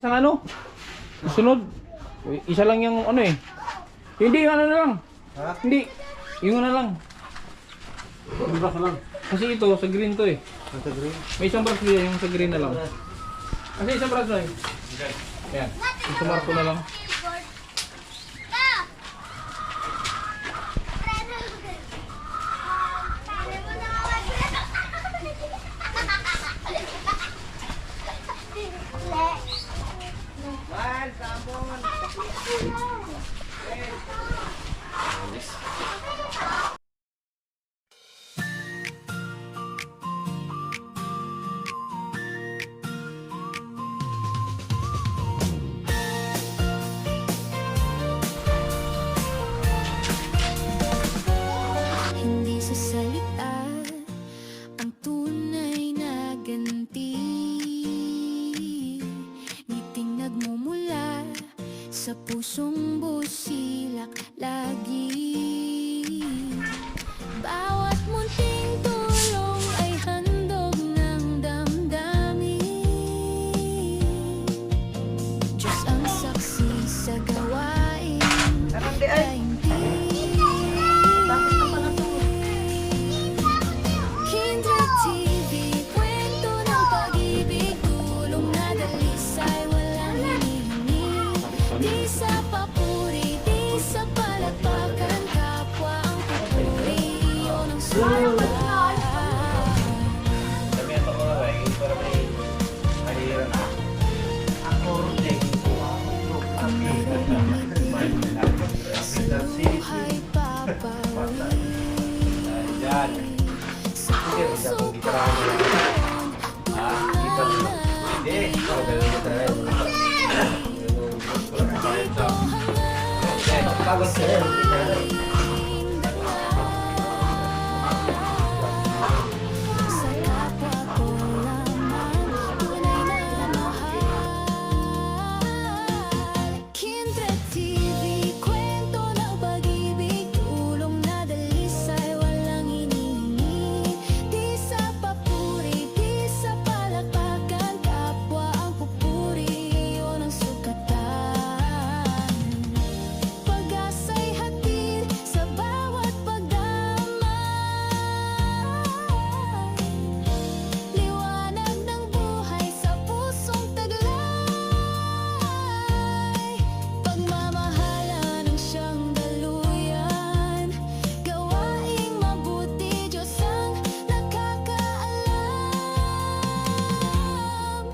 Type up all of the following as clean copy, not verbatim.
Isang ano? Sunod. Isa lang yung ano eh. Hindi, ano na lang. Ha? Hindi. Yung ano lang. Yung braso lang. Kasi ito, sa green to eh. Nasa green. May isang braso yan, yung sa green na lang. Kasi isang braso eh. Yan. Yung sa marko na lang. Hindi sa salita ang tunay na ganti. Ngiting nagmumula sa pusong busilak lagi. Bawat munting tulong ay handog ng damdamin. Diyos ang saksi sa gawain ay Kindred TV, kwento ng pag-ibig, tulong na dalisay, walang hinihingi. Di sa papuri, di sa palakpakan, kapwa ang pupuri, iyon ang sulat. Ang naririnig sa buhay papawi. Sa puso ko sa kapwa ko lamang tunay na mahal. Kindred TV, kwento ng pag-ibig, tulong na dalisay, walang hinihingi. Di sa papuri, di sa palakpakan, kapwa ang pupuri, iyon ang sukatan. Pag-asa'y hatid sa bawat pagdamay. Liwanag ng buhay sa pusong taglay. Pagmamahalan ang siyang daluyan. Gawaing mabuti, Diyos ang nakakaalam.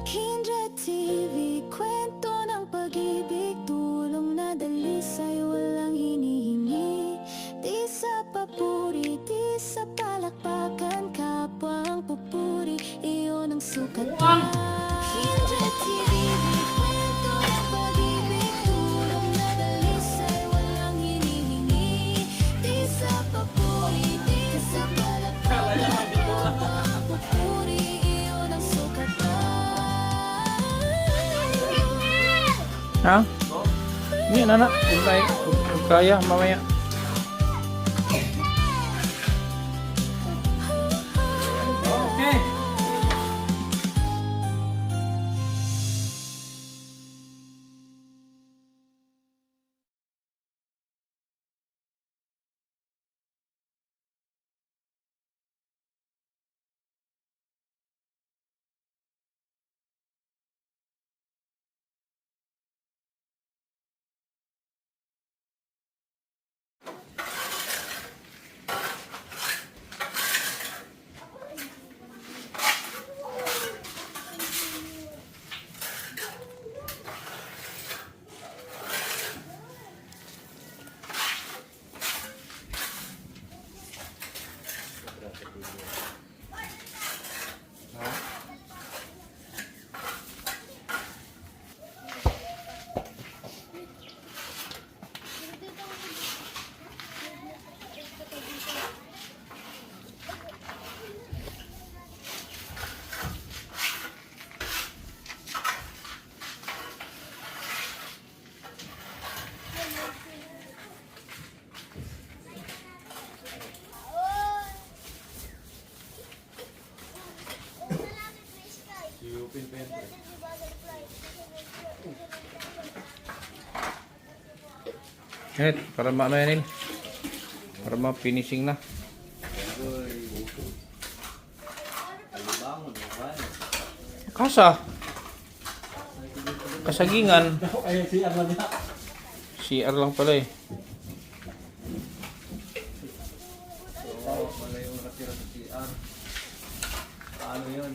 Kindred TV, kwento ng pag-ibig, tulong na dalisay, walang hinihingi. Di sa papuri, di sa palakpakan, kapwa ang pupuri, iyon ang sukatan. Kindred TV, kwento ng pag-ibig, tulong na dalisay, walang hinihingi. Di sa papuri, di sa palakpakan, kapwa ang pupuri, iyon ang sukatan. Ha? Yan anak. Kung kaya, mamaya. Yan, para maano yan, para ma-finishing na. Kasa. Kasagingan. Ay, CR lang niya. CR lang pala eh. Wala yung natira sa CR. Paano yun?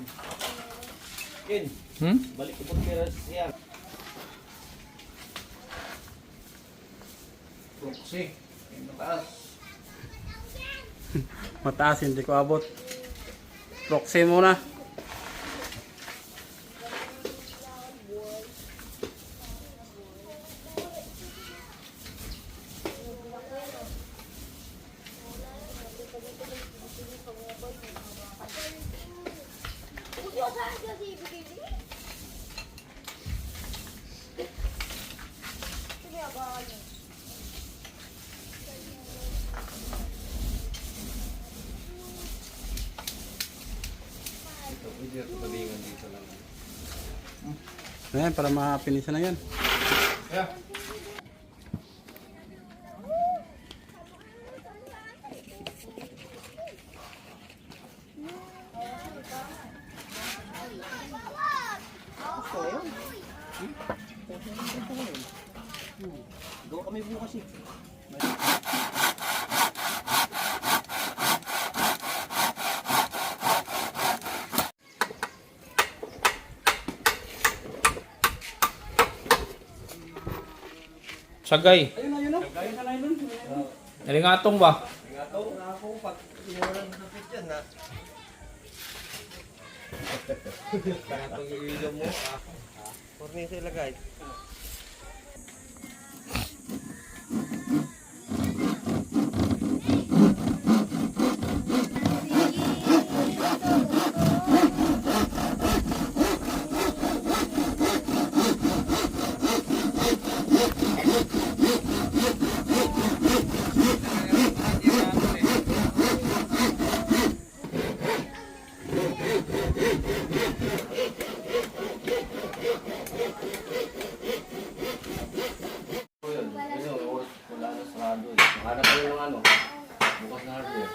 Ken, balik ko pagkira sa CR. Proxy. Yung mataas. Mataas, hindi ko abot. Proxy muna. Ayan, para mapinisan na yan. Yeah. Gawa kami bukas eh. Sagay. Ayun na, ayun na. Ayun na, ayun na. Nalingatong ba? Nga to, ako pag inuwalan sa sakit yan na. Kanatong iilaw mo. Cornisa ilagay. Wala na sarado eh. Hanap kayo ng ano. Bukas na hardware.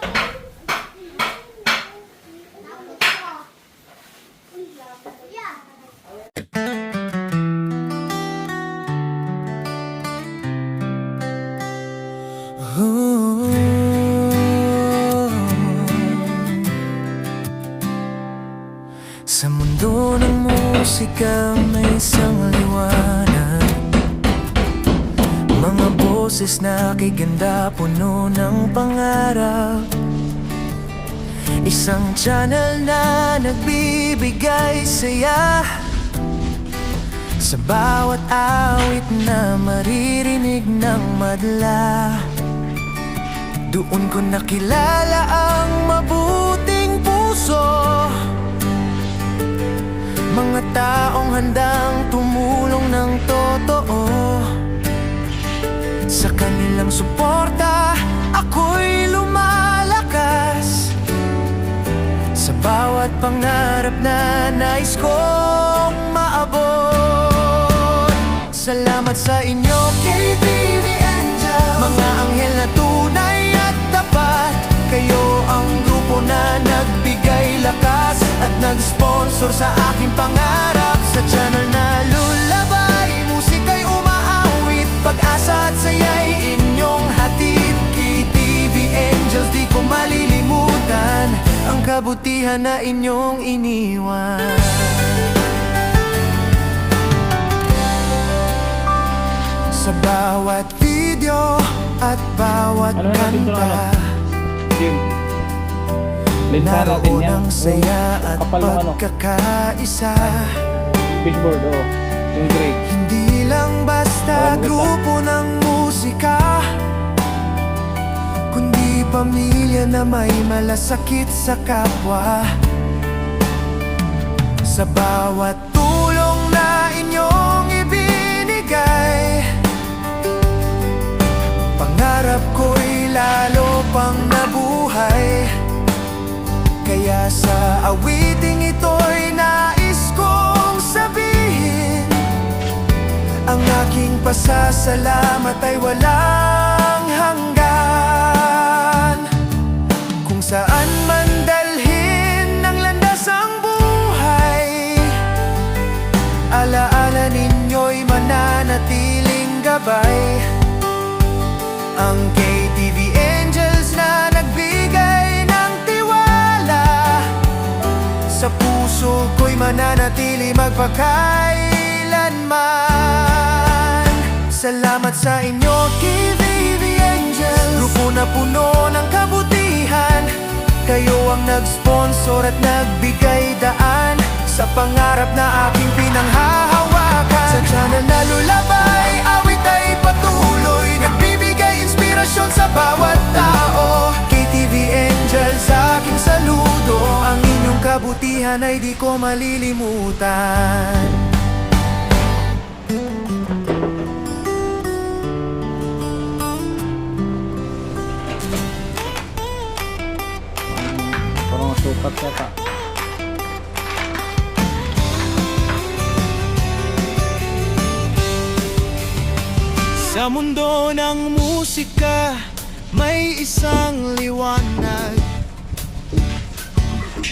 Sa mundo ng musika may isang liwanag, mga boses na kay ganda puno ng pangarap. Isang channel na nagbibigay saya sa bawat awit na maririnig ng madla. Doon ko nakilala ang mabuting puso, mga taong handang tumulong ng totoo. Sa kanilang suporta, ako'y lumalakas sa bawat pangarap na nais kong maabot. Salamat sa inyo, KTV Angel, mga anghel na tunay at tapat. Kayo ang grupo na nagbigay lakas at nag-sponsor sa aking pangarap. Sa channel na lulabay, musika'y umaawit, pag-asa at saya'y inyong hatid. KTV Angels, di ko malilimutan ang kabutihan na inyong iniwan. Sa bawat video at bawat Ano na natin ito, kanta, Jim. Linsa natin naroon yan. ang saya at Kapal ng ano. pagkakaisa. Fishboard, oo. Yung gray. Hindi lang basta Oo, grupo ng musika, kundi pamilya na may malasakit sa kapwa. Sa bawat tulong na inyong ibinigay, pangarap ko'y lalo pang nabuhay. Kaya sa awiting ito'y nais kong sabihin, Ang aking pasasalamat ay walang hanggan. Kung saan man dalhin ng landas ang buhay, alaala ninyo'y mananatiling gabay. Ang KTV Angels na nagbigay ng tiwala, sa puso ko'y mananatili magpakailanman. Salamat sa inyo, KTV Angels, grupo na puno ng kabutihan. Kayo ang nag-sponsor at nagbigay daan sa pangarap na aking pinanghahawakan. Sa channel na lulabay, awit ay patuloy, nagbibigay inspirasyon sa bawat tao. KTV Angels, aking saludo, ang inyong kabutihan ay di ko malilimutan. Parang sukat yata. Sa mundo ng musika, may isang liwanag.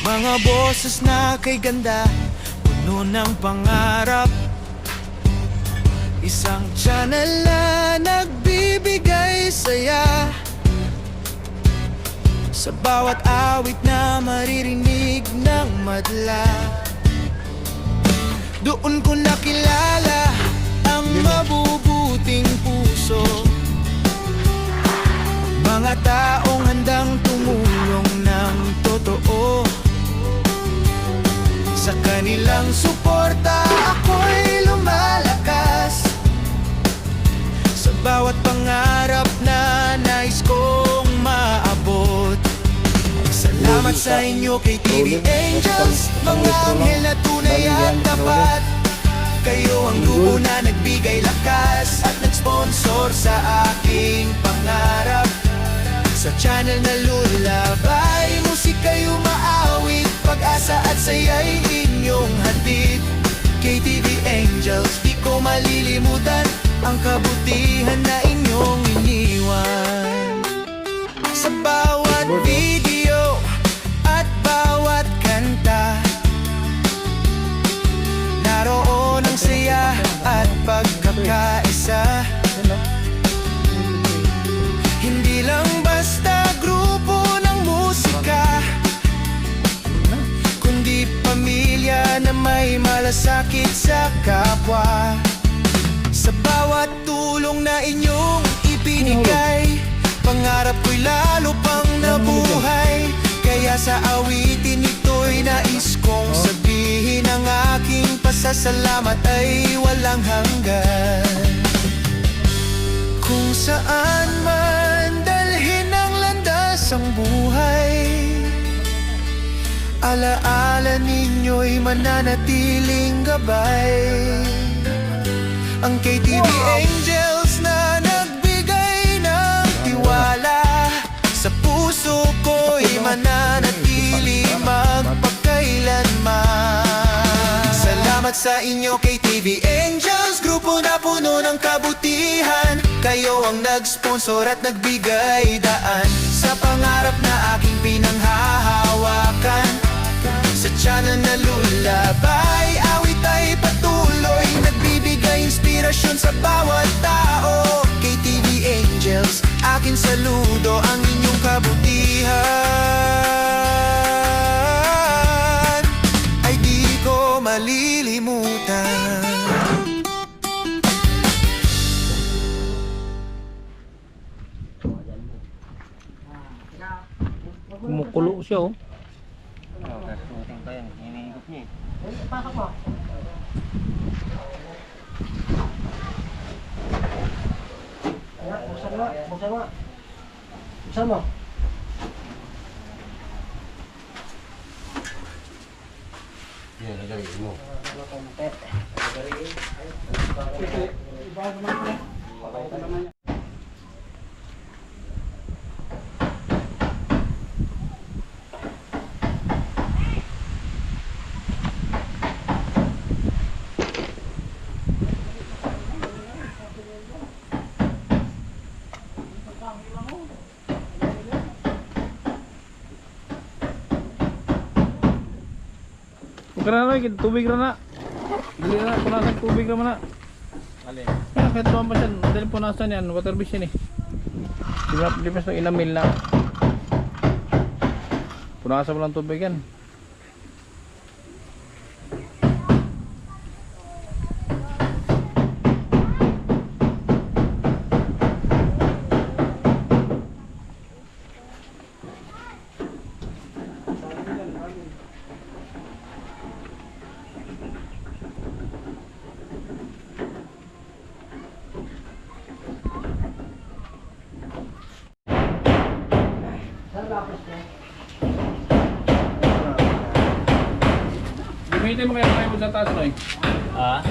Mga boses na kay ganda, puno ng pangarap. Isang channel na nagbibigay saya, sa bawat awit na maririnig ng madla. Doon ko nakilala ang mabubuting puso, mga taong handang tumulong ng totoo. Sa kanilang suporta ako'y lumalakas, sa bawat pangarap na nais kong maabot. Salamat sa inyo, KTV Angels, mga anghel na tunay at tapat. Kayo ang grupo na nagbigay lakas at nag-sponsor sa aking pangarap. Sa channel na lulabay, musika'y umaawit, pag-asa at saya'y inyong hatid. KTV Angels, di ko malilimutan ang kabutihan na inyong iniwan. Sa bawat video at bawat kanta, naroon ang saya at pagkakaisa. Hindi lang basta grupo ng musika, kundi pamilya na may malasakit sa kapwa. Sa bawat tulong na inyong ibinigay, pangarap ko'y lalo pang nabuhay. Kaya sa awitin ito'y nais kong sabihin, ang aking pasasalamat ay walang hanggan. Kung saan man dalhin ang landas ang buhay, alaala ninyo'y mananatiling gabay. Ang KTV Angels na nagbigay ng tiwala, sa puso ko'y mananatili magpakailanman. Salamat sa inyo, KTV Angels, grupo na puno ng kabutihan. Kayo ang nag-sponsor at nagbigay daan sa pangarap na aking pinanghahawakan. Sa channel na lulabay, awit ay patuloy, nagbibigay inspirasyon sa bawat tao. KTV Angels, akin saludo, ang inyong kabutihan ay di ko malilimutan. Kumukulo siya, oh. Buksan mo. Yan, nagawin mo. Karena lagi tubig na na. Dili na punasan tubig naman na. Alin? Kaya kahit tuwan pa siya, dahil punasan yan, water base yan eh. Di ba sa inamil na. Punasan mo lang tubig yan. Gamitin mo kaya tayo mo sa taas mo eh. Ah?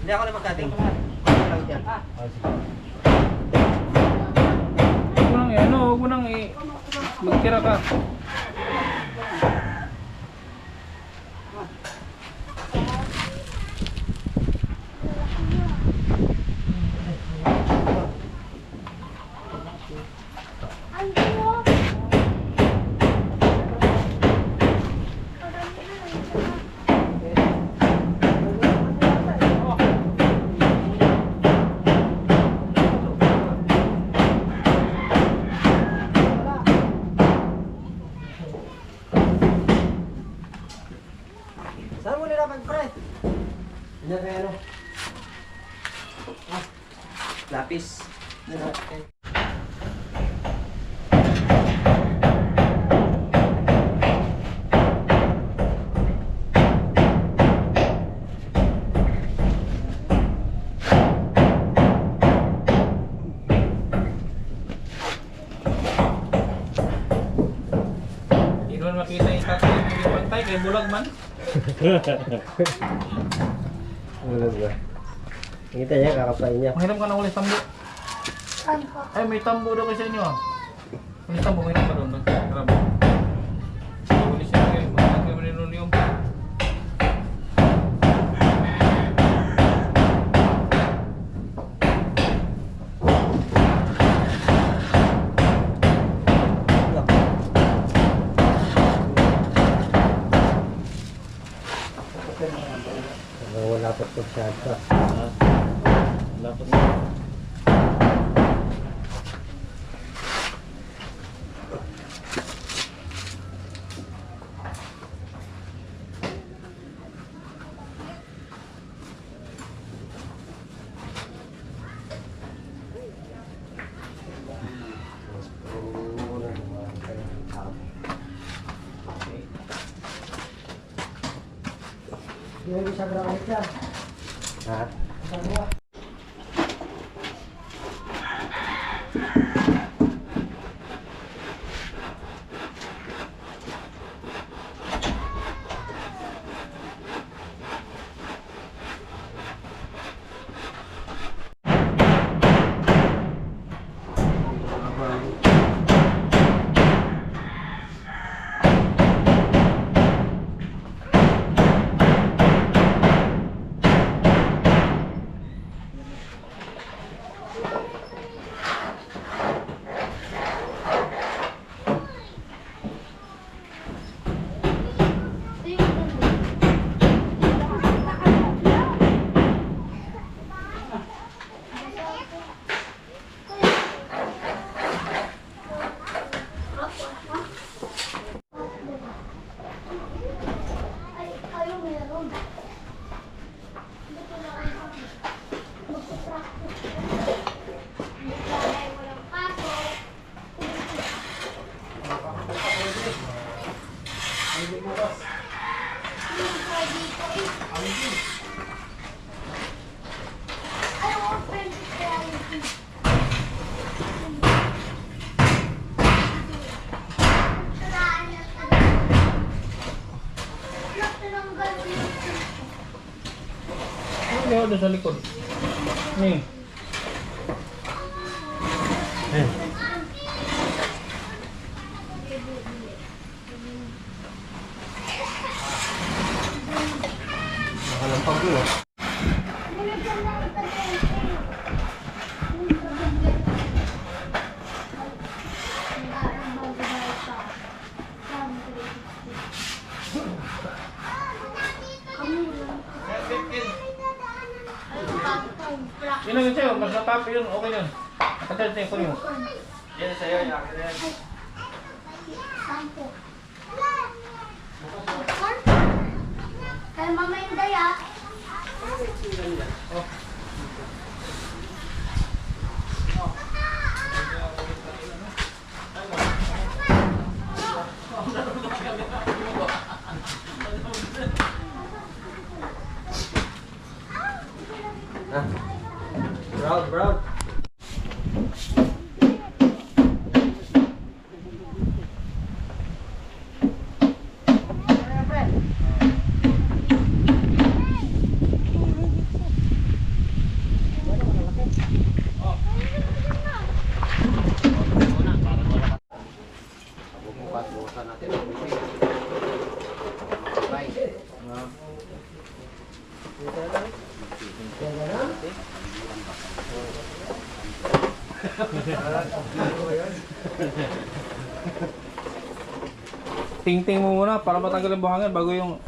Hindi ako na magkating. Ako lang dyan. Huwag mo nang huwag mo nang magtira ka. Saan mo nilapag, pre? Ano kaya ano? Ah, lapis. Okay. Hindi naman makita yung tatay yung pantay kay bulag man. Ano ba? Kita niya, kakapain niya. Mahiram ka na ulit tambo. Ay, may tambo daw kayo sa inyo ah. May tambo, mahiram ka doon. Marami. Ulit siya kayo. Magkakit kayo maninun yung. Wala pa ito siya. Lapot. Yung isa ground siya. Ha? Ano yung doon sa likod? Ni. Nakalampag ko eh. Yun lang yun sa'yo, mas napapi yun, okay yun. Nakatard na yung kunin mo. Yan sa'yo, yung akin yan. Kaya mama yung daya. Brown, brown. Ting-ting mo muna para matanggal yung buhangin bago yung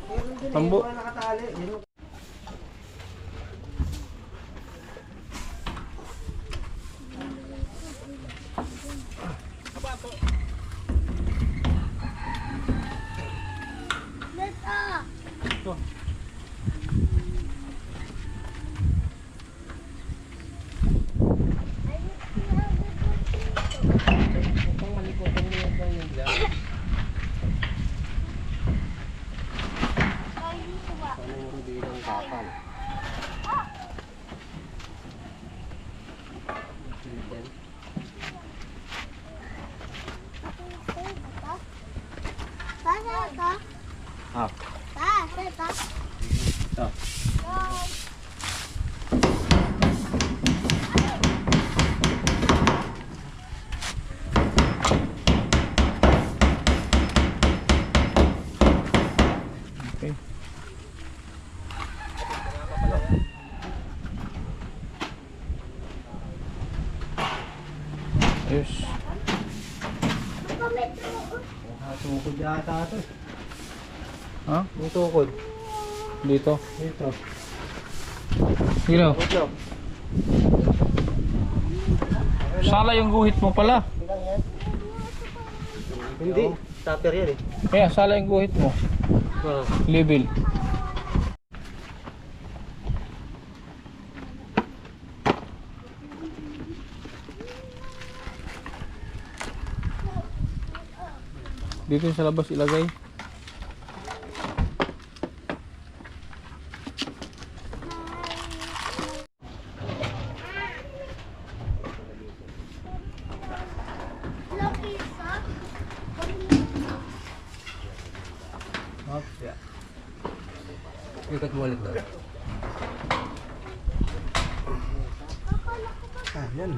tambo. Ah. Okay. Ayos. Tukod yata ito. Ha? Yung tukod. Dito. Dito. Gino. Dito. Sala yung guhit mo pala. Hindi. Tupper yan eh. Kaya sala yung guhit mo. Level. Dito yung sa labas ilagay. Ikat mo ulit doon. Ah, yan.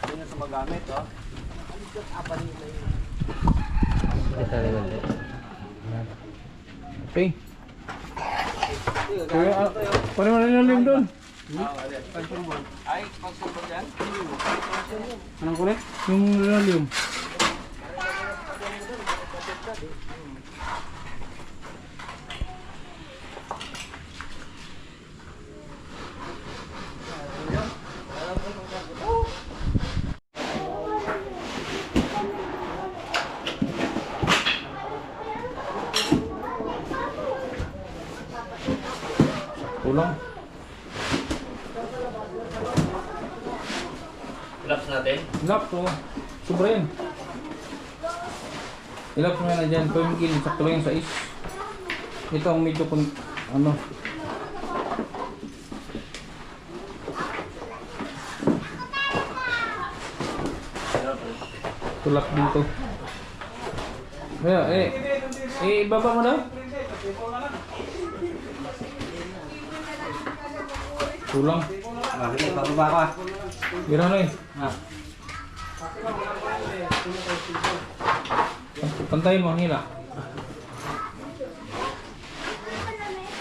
Yan sa magamit, oh. Okay. Kaya, paano mo rin yung doon? Ay, pagsumbog yan? Anong kulit? Yung linoleum. Kulang. Laps natin? Ilap to. Sobra yan. Ilap mo yan na dyan. Pumigil. Sakto lang yung sais. Ito ang medyo kung ano. Tulak dito. Kaya ibaba mo daw. Kulang. Bakit? Pababa ka. Gano'n na eh. Pantayin mo ang hila.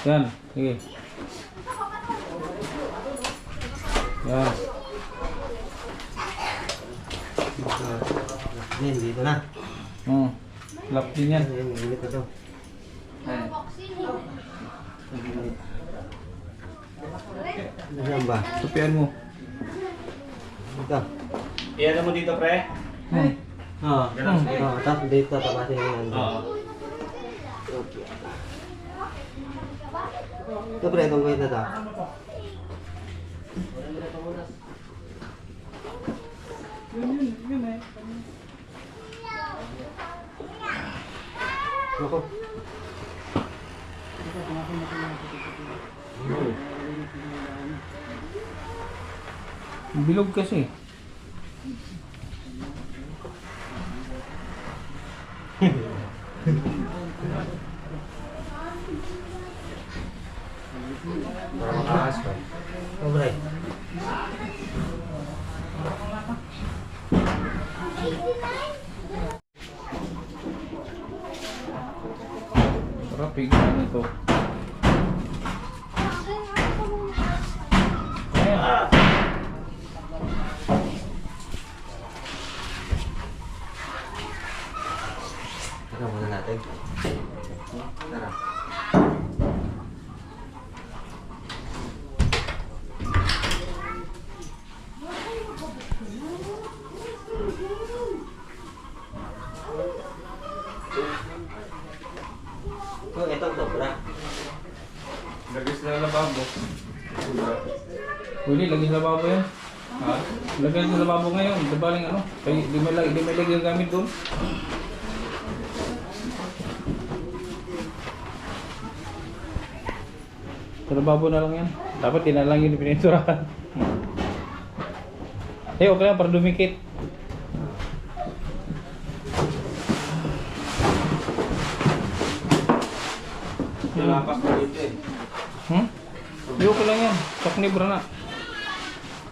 Yan. Sige. Yan. Yan, dito na. Lap din yan. Yan, ulit na to. Ayan. Ayan ba? Tupian mo. Dito. Iyan mo dito, pre. Oo. Oo, tapos dito, tapasin mo yan. Oo. Okay. Ito pre, itong kuwit na to. Ako. Bilog kasi. Para makakas pa. Ito pre. Sarap higyan ito. Ayan. Tara muna natin. Tara. Oh, ito sobra. Lagis na lababo. Willie, lagyan sa lababo yan. Ha? Lagyan sa lababo ngayon. Dabaling ano? Kaya di may lagyan gamit doon. Sa lababo na lang yan. Dapat di na lang yun pininturahan. Eh, okay lang para dumikit. Nalapas na dito eh. Di okay lang yan. Sak ni Brana.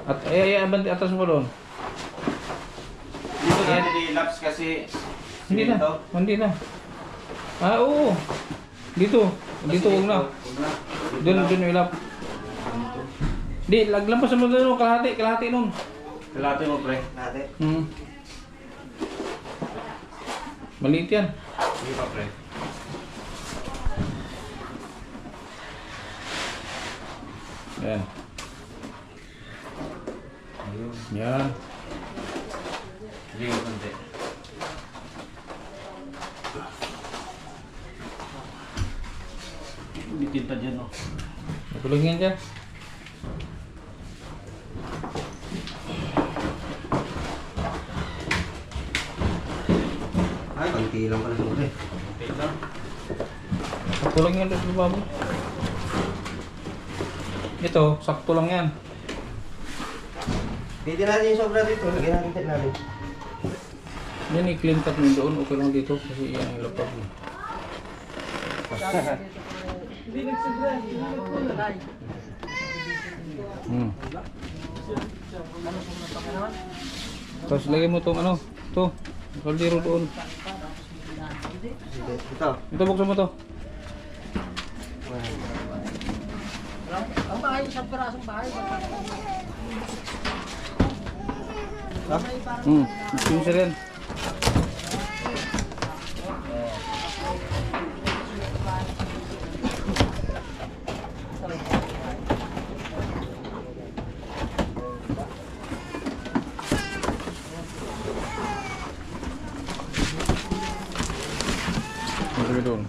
At abanti atas mo doon. Dito na nilapse kasi Hindi na. ito. Hindi na. Ah, oo. Dito. Dito huwag na. Doon ilap. Di, laglampas mo doon. Kalahati nun. Kalate mo, pre. Natin. Maliit yan. Hindi pa, pre. Yan. Yan. Hindi ko konti. Hindi tinta dyan, no? Matulog yan dyan. Ay, konti lang pala ito pre. Tinta. Matulog yan doon sa babo. Ito, sakto lang yan. Pwede natin yung sobra dito. Lagyan natin tit natin. Yan i-clean cut mo doon. Okay lang dito kasi yan ang lapag mo. Tapos lagay mo itong ano. Ito. Kaldero doon. Ito. Ito, buksan mo to. Ang bahay, isang pirasong bahay. Pinsa rin. Lagay doon.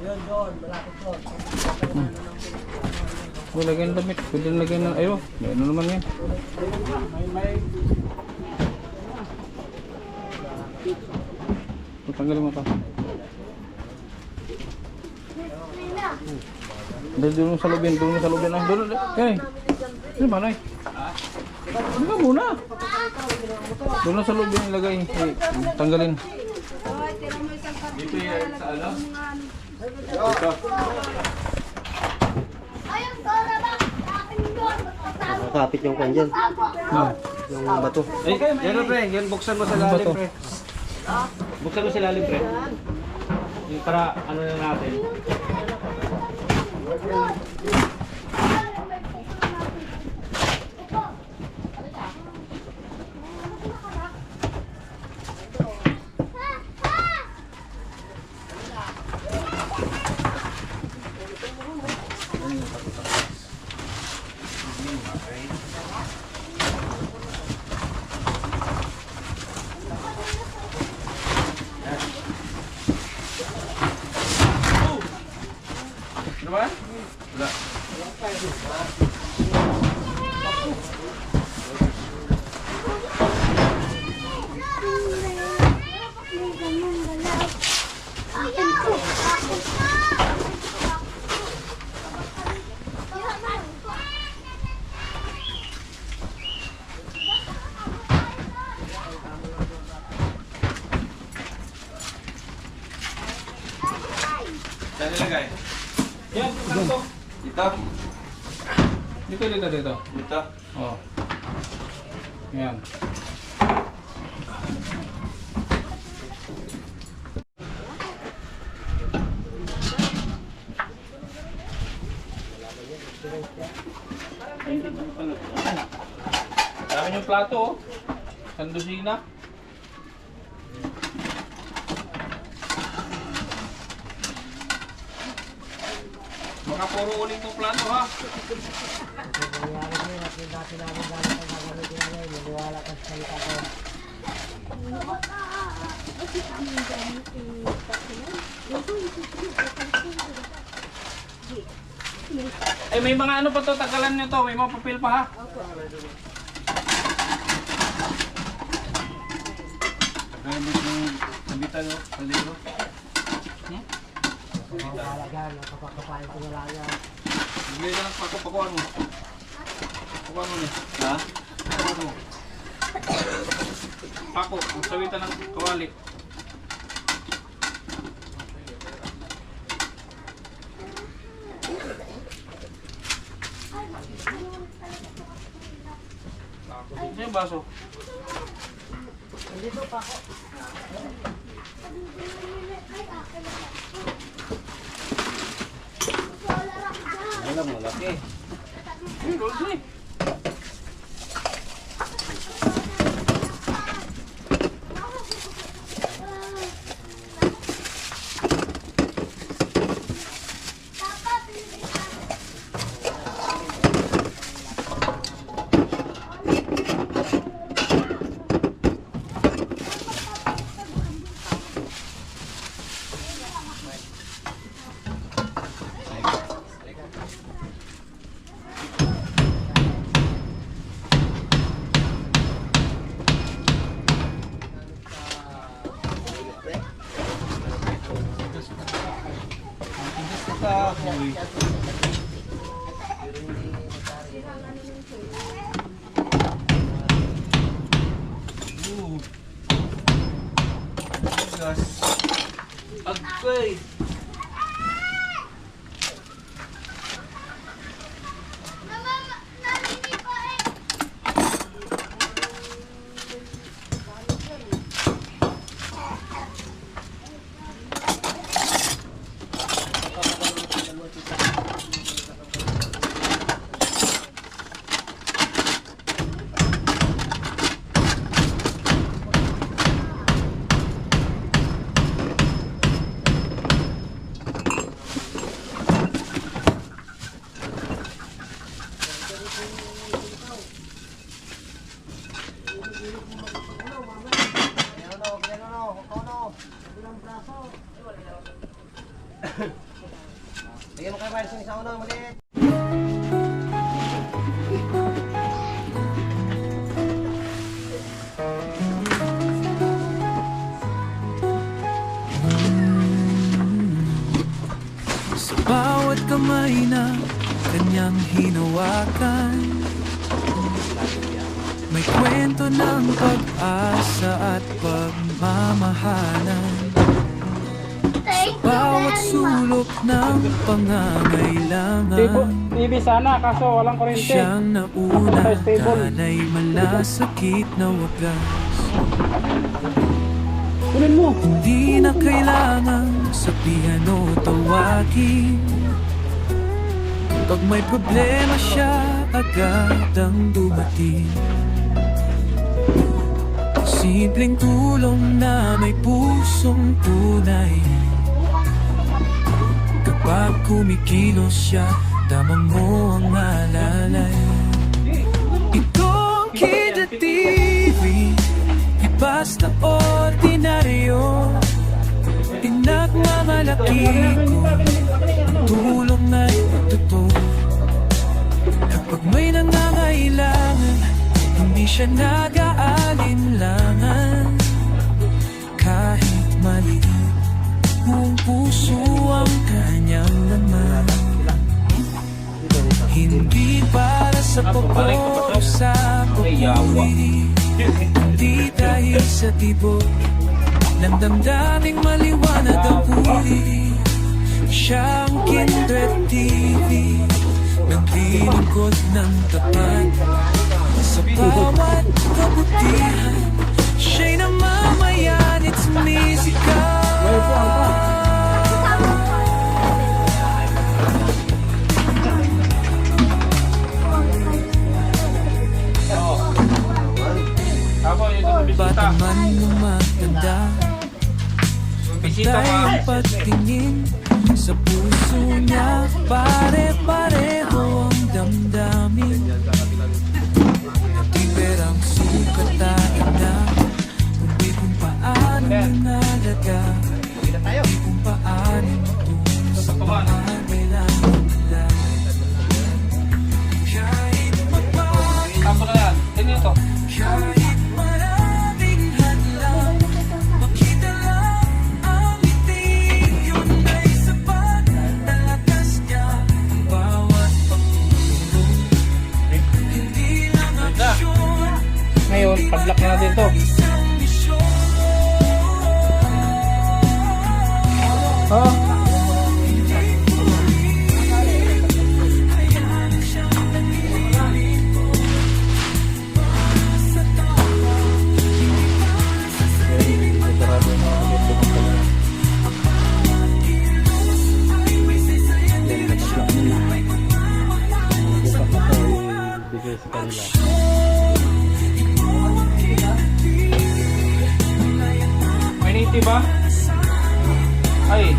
Yun, doon, malapit doon. Lagyan ng damit. Pwede na lagyan ng... Ayo, may ano naman yan. Tanggalin mo ito. Doon sa lubin. Doon sa lubin. Doon. Eh! Ano ba, Noy? Ano ka muna? Doon sa lubin ilagay. Eh, tanggalin. Dito yan sa ano? Nakakapit yung kwan dyan. Yung bato. Ay, yan pre. Yan buksan mo sa Ano ba lalim, to? pre. Buksan mo sa lalim, pre. Yung para ano na natin. Ano ba? Wala. Saan nilagay? Yan, dito. Dito? Dito. Dito? Oh. Yan. Dami yung plato, oh. Sandusina. Baka puro uling tong plato, ha? Nangyari sa'yo, dati namin galing ang gagamitin namin. Maniwala ka sa salita ko. Eh, may mga ano pa to, tagalan nyo to. May mga papel pa, ha? Gamit yung sabitan, no? Kalero. Maniwala dyan, napapakapain ko na lang yan. Bigay na lang pakuan mo. Pakuan mo niya. Ha? Pakuan mo. Pako, ang sawitan ng kawali. Ano yung baso? Nandito pa ako. Wala, malaki. Rodney. Agoy! Bigyan mo kay Miles yung isa unang maliit. Sa bawat kamay na kanyang hinawakan, may kwento ng pag-asa at pagmamahalan. Bawat sulok ng pangangailangan, TV sana, kaso walang kuryente. siyang nauna, kanay malasakit na wagas. Kunin mo. Hindi na kailangan sabihan o tawagin. Pag may problema siya, agad ang dumating. Simpleng tulong na may pusong tunay. Kapag kumikilos siya, damang mo ang alalay. Ito ang Kida TV, di basta ordinaryo. Pinagmamalaki ko, tulong na siya nag-aalinlangan. Kahit maliit, buong puso ang kanyang laman. Hindi para sa pagpapos sa pagpuri, hindi dahil sa tibok ng damdaming maliwanag ang huli. Siyang Kindred TV, naglilingkod ng tapat sa bawat kabutihan. Siya'y namamayan, it's musical. Bata man lumatanda, Bisita tayong pa. pagtingin sa puso niya, pare-pareho ang damdamin. Di perang sukatan na, kundi kung paano nalaga, di kung paano ito sa pangangailangan nila. Kahit magbago, Tapo na yan. Tingnan ito. kahit maraming hadlang, makita lang ang ngiti, yun ay sapat na lakas niya. Ang bawat pagtulong, hindi lang aksyon, Ngayon, padlock na natin ito. isang misyon. Oh. May native ba? Ay.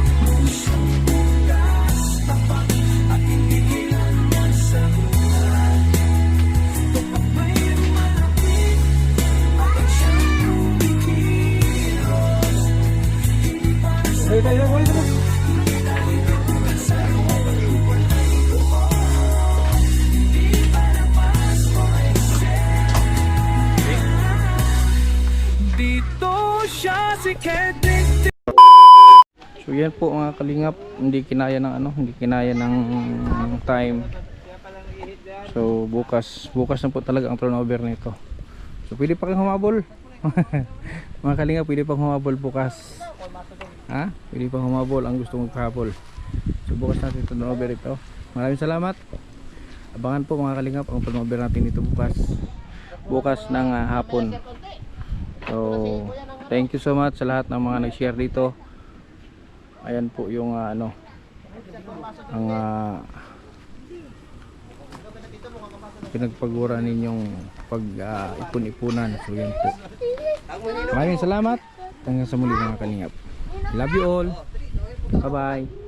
Dito siya si Kendrick. So yan po mga kalingap, hindi kinaya ng hindi kinaya ng time. So bukas na po talaga ang turnover nito. So pwede pa kang humabol. Mga kalingap, pwede pang humabol bukas. Ha? Pwede pang humabol ang gusto mong kahabol. So bukas natin turnover ito. Maraming salamat. Abangan po mga kalingap ang turnover natin ito bukas. Bukas ng hapon. So thank you so much sa lahat ng mga nag-share dito. Ayan po yung ang pinagpagura ninyong ipon-ipunan. So yan po. Maraming salamat. Hanggang sa muli mga kalingap. Love you all. Bye bye.